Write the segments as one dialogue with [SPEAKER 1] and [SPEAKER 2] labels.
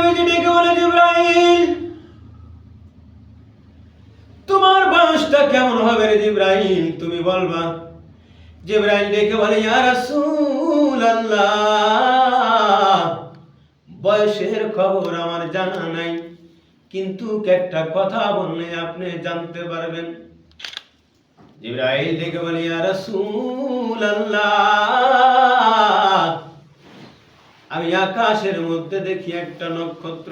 [SPEAKER 1] নবীজি ডেকে বলে, জিবরাইল তোমার বয়সটা কেমন হবে রে জিবরাইল, তুমি বলবা। জিবরাইল ডেকে বলে, ইয়া রাসূলুল্লাহ বয়সের খবর আমার জানা নাই, কিন্তু একটা কথা বললে আপনি জানতে পারবেন। জিবরাইল ডেকে বলে, ইয়া রাসূলুল্লাহ আমি আকাশের মধ্যে দেখি একটা নক্ষত্র,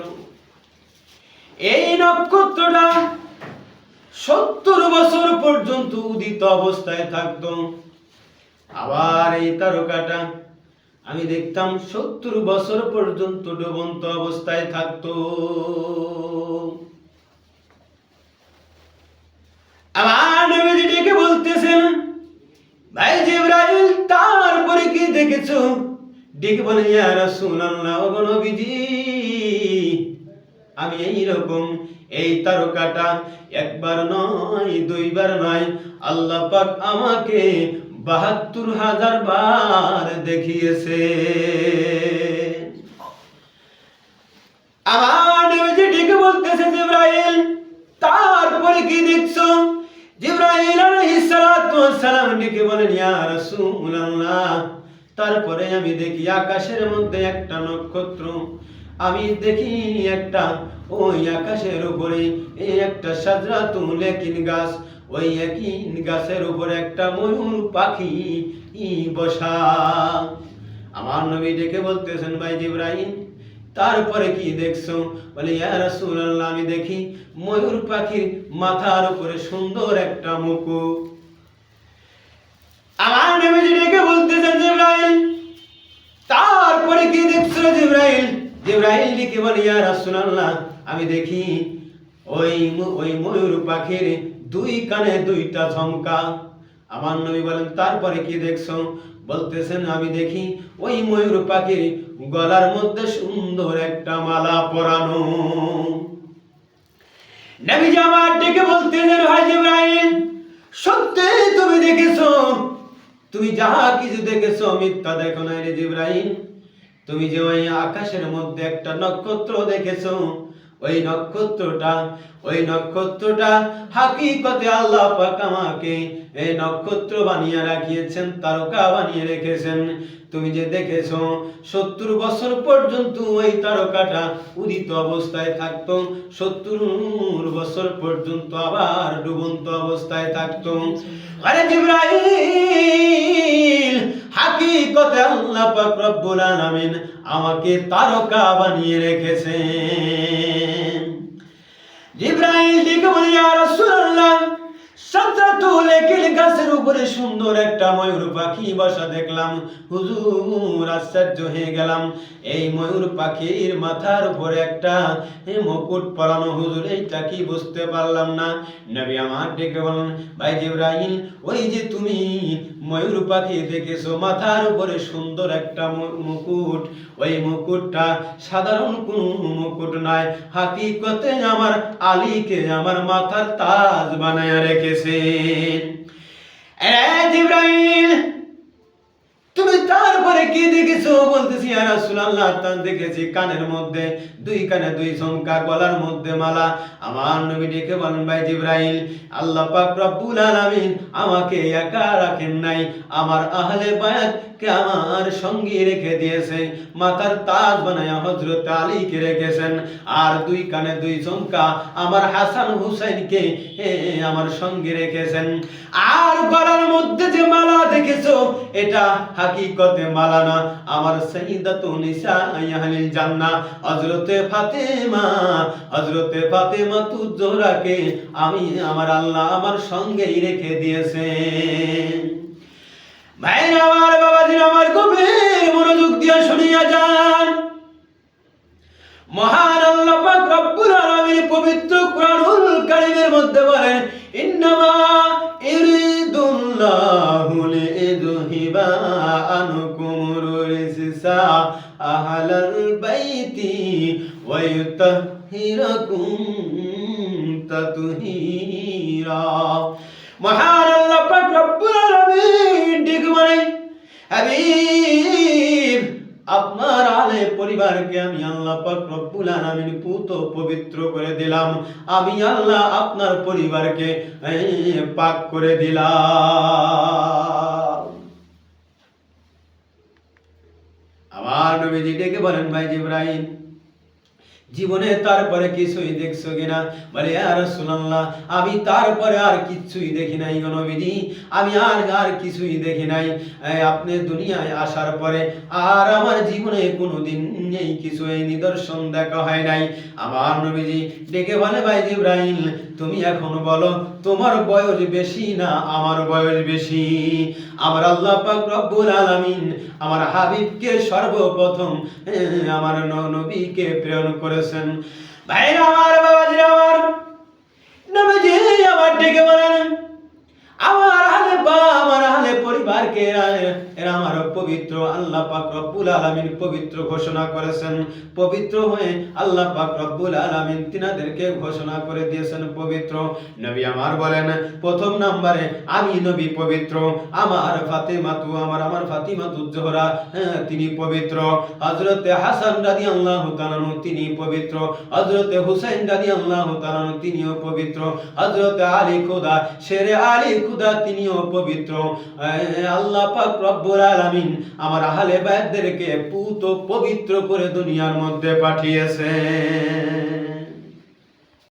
[SPEAKER 1] এই নক্ষত্রটা 70 বছর পর্যন্ত উদিত অবস্থায় থাকতো। আবার এই তারকাটা আমি দেখতাম 70 বছর পর্যন্ত ডুবন্ত অবস্থায় থাকতো। আমার নবীজি ডেকে বলতেছেন, ভাই জিবরাইল তারপরে কি দেখেছো? ডেকে বলে, ইয়া রাসূলুল্লাহ ওগো নবীজি আমি এইরকম এই তারকাটা একবার নয় দুইবার নয়, আল্লাহ পাক আমাকে ৭২,০০০ বার দেখিয়েছে। আমার নবীজি ডেকে বলতেছে, জিবরাইল তারপরে কি দেখছো? জিবরাইল আলাইহিস সালাতু ওয়াস সালাম ডেকে বলেন, ইয়া রাসূলুল্লাহ তারপরে আমি দেখি আকাশের মধ্যে একটা নক্ষত্র, আমি দেখি একটা ওই আকাশের উপরে এই একটা সাজরাতুল ইয়াকিন গাছ, ওই ইয়াকিন গাছের উপরে একটা ময়ূর পাখি বসা। আমার নবী ডেকে বলতেছেন, ভাই জিবরাইল তারপরে কি দেখছো? বলে, ইয়া রাসূলুল্লাহ আমি দেখি ময়ূর পাখির মাথার উপরে সুন্দর একটা মুকুট। আমার নবীজি ডেকে বলতেছেন, জিবরাইল তারপরে কি দেখছো জিবরাইল? জিবরাইল ডেকে বলে, ইয়া রাসূলুল্লাহ আমি দেখি ওই ময়ূর পাখির 2 কানে 2টা ঝমকা। আমার নবী বলেন, তারপরে কি দেখছো? বলতেছেন, আমি দেখি ওই ময়ূর পাখির গলার মধ্যে সুন্দর একটা মালা পরানো। নবীজি আমার ডেকে বলতেছেন, ভাই জিবরাইল সত্যি তুমি দেখেছো? তুমি যাহা কিছু দেখেছো মিথ্যা দেখো নাই রে জিবরাইল। তুমি যে ওই আকাশের মধ্যে একটা নক্ষত্র দেখেছো, ওই নক্ষত্রটা হাকিকতে আল্লাহ পাক আমাকে এই নক্ষত্র বানিয়ে রাখিয়েছেন, তারকা বানিয়ে রেখেছেন। তুমি যে দেখেছো 70 বছর পর্যন্ত ওই তারকাটা উদিত অবস্থায় থাকতো, 70 বছর পর্যন্ত আবার ডুবন্ত অবস্থায় থাকতো। আরে জিবরাইল হাকিকতে আল্লাহ পাক রব্বুল আলামিন আমাকে তারকা বানিয়ে রেখেছেন। জিবরাইল ডেকে বলে, ইয়া রাসূলুল্লাহ সাজরাতুল ইয়াকিন গাছের উপরে সুন্দর একটা ময়ূর পাখি বসা দেখলাম। হুজুর আশ্চর্য হয়ে গেলাম, এই ময়ূর পাখির মাথার উপরে একটা মুকুট পরানো। হুজুর এইটা কি বুঝতে পারলাম না। নবী আমার ডেকে বলেন, ভাই জিবরাইল ওই যে তুমি ময়ূর পাখি দেখেছো মাথার উপরে সুন্দর একটা মুকুট, ওই মুকুটটা সাধারণ কোনো মুকুট নয়, হাকিকতে আমার আলীকে আমার মাথার তাজ বানায়া রেখেছেন। জিবরাইল তুমি তারপরে কি দেখেছো? বলতেছি, ইয়া রাসূলুল্লাহ তা দেখেছি কানের মধ্যে 2 কানে 2 ঝুমকা, গলার মধ্যে মালা। আমার নবী ডেকে বলেন, ভাই জিবরাইল আল্লাহ পাক রব্বুল আলামিন আমাকে একা রাখেন নাই, আমার আহলে বায়াত কে আমার সঙ্গী রেখে দিয়েছে, মাথার তাজ বানায়া হযরত আলীকে রেখেছেন, আর 2 কানে 2 ঝুমকা আমার হাসান হুসাইনকে আমার সঙ্গী রেখেছেন। আর গলার মধ্যে যে মালা দেখেছো এটা হাকিকতে মালা না, আমার সাইয়্যিদাতুন নিসা আহলিল জান্নাহ হযরতে ফাতেমা তুজ-জোহরাকে আমি আমার আল্লাহ আমার সঙ্গেই রেখে দিয়েছেন। ভাইরা আমার, বাবাজি আমার, গভীর মনোযোগ দিয়ে শুনিয়া যান। মহান আল্লাহ পাক রব্বুল আলামিন পবিত্র কুরআনুল কারীমের মধ্যে বলেন, ইন্নামা ইরিদুল্লাহু লিইযহিবা আনকুমুর রিজসা আহলাল বাইতি ওয়া ইউতাহহিরাকুম তাতহীরা। মহান আল্লাহ পাক রব্বুল আলামিন ডেকে বলেন, হাবিব আপনার আহলে পরিবারকে আমি আল্লাহ পাক রব্বুল আলামিন পুত পবিত্র করে দিলাম, আমি আল্লাহ আপনার পরিবারকে পাক করে দিলাম। আমার নবীজি ডেকে বলেন, ভাই জিবরাইল, জীবনে তারপরে কিছুই দেখছো কিনা? বলে ইয়া রাসূলুল্লাহ, আমি তারপরে আর কিছুই দেখি নাই গো নবীজি, আমি আর কিছুই দেখি নাই। আপনি দুনিয়ায় আসার পরে আর আমার জীবনে কোনোদিন এই কিছু এই নিদর্শন দেখা হয় নাই। আমার নবীজি ডেকে বলে, ভাই জিবরাইল, তুমি এখন বলো, তোমার বয়স বেশি না আমার বয়স বেশি? আমার আল্লাহ পাক রব্বুল আলামিন আমার হাবিবকে সর্বপ্রথম আমার নবীকে প্রেরণ করেছেন। ভাইরা আমার, বাবাজিরা আমার, নবীজি আমার ডেকে বলেন, আমার আহলে পরিবারকে এরা আমার পবিত্র, আল্লাহ পাক রব্বুল আলামিন পবিত্র ঘোষণা করেছেন। পবিত্র হয়ে আল্লাহ পাক রব্বুল আলামিন তিনাদেরকে ঘোষণা করে দিয়েছেন পবিত্র। নবী আমার বলেন, প্রথম নম্বরে আমি নবী পবিত্র, আমার ফাতিমাতু জোহরা তিনি পবিত্র, হযরতে হাসান রাদিয়াল্লাহু তাআলা তিনি পবিত্র, হযরতে হুসাইন রাদিয়াল্লাহু তাআলা তিনিও পবিত্র, হযরতে আলী খোদা শেরে আলী খুদা তিনিও পবিত্র। আল্লাহ পাক রব্বুল আলামিন আমার আহলে বাইতদেরকে পুত পবিত্র করে দুনিয়ার মধ্যে পাঠিয়েছেন।